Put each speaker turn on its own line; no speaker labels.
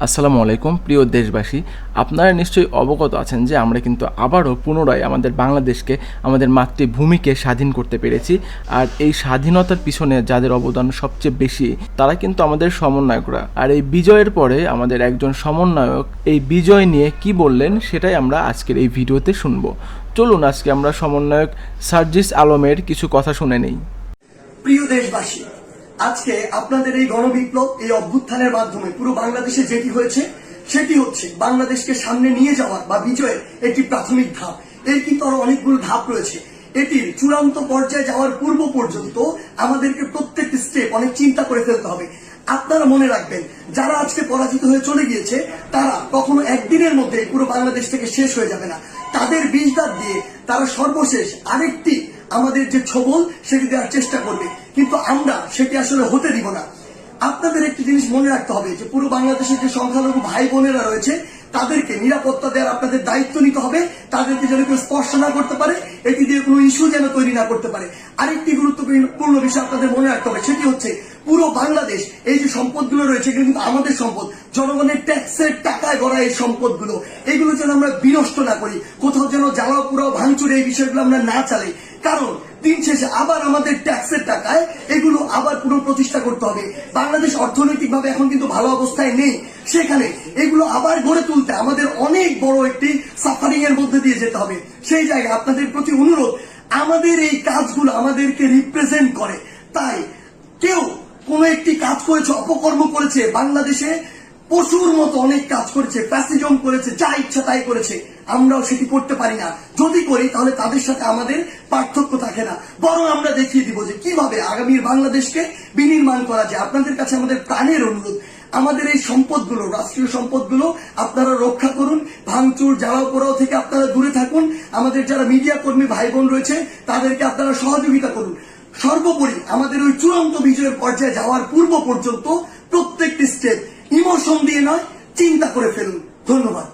আসসালামু আলাইকুম প্রিয় দেশবাসী, আপনারা নিশ্চয়ই অবগত আছেন যে আমরা কিন্তু আবারও পুনরায় আমাদের বাংলাদেশকে, আমাদের মাতৃভূমিকে স্বাধীন করতে পেরেছি। আর এই স্বাধীনতার পিছনে যাদের অবদান সবচেয়ে বেশি তারা কিন্তু আমাদের সমন্বয়করা। আর এই বিজয়ের পরে আমাদের একজন সমন্বয়ক এই বিজয় নিয়ে কি বললেন সেটাই আমরা আজকের এই ভিডিওতে শুনবো। চলুন আজকে আমরা সমন্বয়ক সার্জিস আলমের কিছু কথা শুনে নেই।
প্রিয় দেশবাসী, আজকে আপনাদের এই গণবিপ্লব, এই অভ্যুত্থানের মাধ্যমে পুরো বাংলাদেশে যেটি হয়েছে সেটি হচ্ছে বাংলাদেশকে সামনে নিয়ে যাওয়ার বা বিজয়ের একটি প্রাথমিক ধাপ। এর কিন্তু আরো অনেকগুলো ধাপ রয়েছে। এটির চূড়ান্ত পর্যায়ে যাওয়ার পূর্ব পর্যন্ত আমাদেরকে প্রত্যেকটি স্টেপ অনেক চিন্তা করে ফেলতে হবে। আপনারা মনে রাখবেন, যারা আজকে পরাজিত হয়ে চলে গিয়েছে তারা কখনো একদিনের মধ্যে পুরো বাংলাদেশ থেকে শেষ হয়ে যাবে না। তাদের বিষ দাঁত দিয়ে তারা সর্বশেষ আরেকটি আমাদের যে ছবল সেটি দেওয়ার চেষ্টা করবে, কিন্তু আমরা সেটি আসলে হতে দিব না। আপনাদের একটি জিনিস মনে রাখতে হবে যে পুরো বাংলাদেশের যে সংখ্যালঘু ভাই বোনেরা রয়েছে তাদেরকে নিরাপত্তা দেওয়ার আপনাদের দায়িত্ব নিতে হবে। তাদেরকে যেন কেউ স্পর্শ না করতে পারে, এটি দিয়ে কোনো ইস্যু যেন তৈরি না করতে পারে। আরেকটি গুরুত্বপূর্ণ বিষয় আপনাদের মনে রাখতে হবে, সেটি হচ্ছে পুরো বাংলাদেশ, এই যে সম্পদগুলো রয়েছে এগুলো কিন্তু আমাদের সম্পদ, জনগণের ট্যাক্সের টাকায় গড়া এই সম্পদগুলো, এগুলো যেন আমরা বিনষ্ট না করি, কোথাও যেন জ্বালাও পুরাও ভাঙচুরে এই বিষয়গুলো আমরা না চালাই। কারণ দিন শেষে আবার আমাদের ট্যাক্সের টাকায় এগুলো আবার পুনঃপ্রতিষ্ঠা করতে হবে। বাংলাদেশ অর্থনৈতিকভাবে এখন কিন্তু ভালো অবস্থায় নেই, সেখানে এগুলো আবার গড়ে তুলতে আমাদের অনেক বড় একটি সাফারিং এর মধ্যে দিয়ে যেতে হবে। সেই জায়গায় আপনাদের প্রতি অনুরোধ, আমাদের এই কাজগুলো আমাদেরকে রিপ্রেজেন্ট করে। তাই কেউ কোন একটি কাজ করেছে, অপকর্ম করেছে, বাংলাদেশে পশুর মতো অনেক কাজ করেছে, ফ্যাসিজম করেছে, যা ইচ্ছা তাই করেছে, আমরাও সেটি করতে পারি না। যদি করি তাহলে তাদের সাথে আমাদের পার্থক্য থাকে না, বরং আমরা দেখিয়ে দিব যে কিভাবে আগামীর বাংলাদেশকে বিনির্মাণ করা যায়। আপনাদের কাছে আমাদের প্রাণের অনুরোধ, আমাদের এই সম্পদগুলো, রাষ্ট্রীয় সম্পদগুলো আপনারা রক্ষা করুন, ভাঙচুর জ্বালাও পোড়াও থেকে আপনারা দূরে থাকুন। আমাদের যারা মিডিয়া কর্মী ভাই বোন রয়েছে তাদেরকে আপনারা সহযোগিতা করুন। সর্বোপরি আমাদের ওই চূড়ান্ত বিজয়ের পর্যায়ে যাওয়ার পূর্ব পর্যন্ত প্রত্যেকটি স্টেপ ইমোশন দিয়ে নয়, চিন্তা করে ফেলুন। ধন্যবাদ।